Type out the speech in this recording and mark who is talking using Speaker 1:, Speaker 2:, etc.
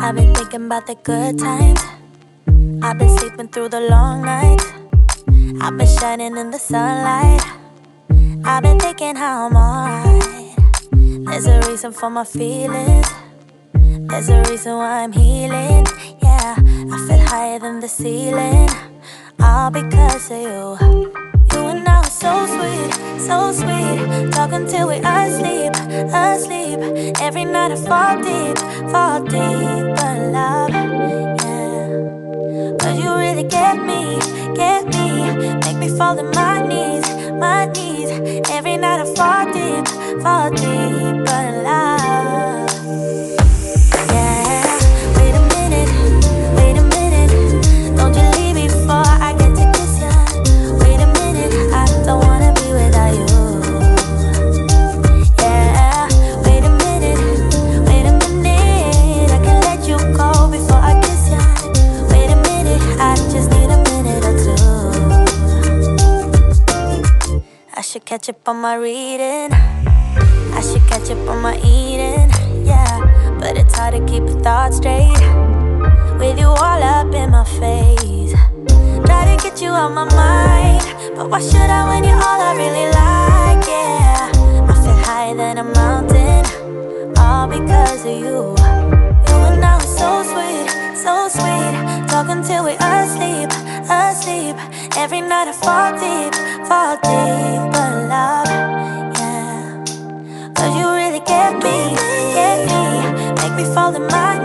Speaker 1: I've been thinking about the good times. I've been sleeping through the long nights. I've been shining in the sunlight. I've been thinking how I'm alright. There's a reason for my feelings. There's a reason why I'm healing. Yeah, I feel higher than the ceiling. All because of you. You and I are so sweet, so sweet. Talking till we asleep, asleep. Every night I fall deep in love. Yeah, 'cause you really get me, make me fall to my knees, my knees. Every night I fall deep in love. Yeah, wait a minute, don't you leave before I get to kiss ya. Wait a minute, I don't wanna be without you. Yeah, wait a minute, I can let you go before I kiss ya. Wait a minute, I just need a minute or two. I should catch up on my reading, I should catch up on my eating. Yeah, but it's hard to keep a thought straight with you all up in my face. Try to get you out my mind, but why should I when you're all I really like? Yeah, I feel higher than a mountain, all because of you. You and I are so sweet, so sweet. Talking till we asleep, asleep. Every night I fall deep in love. Yeah, 'cause you really get me, make me fall in my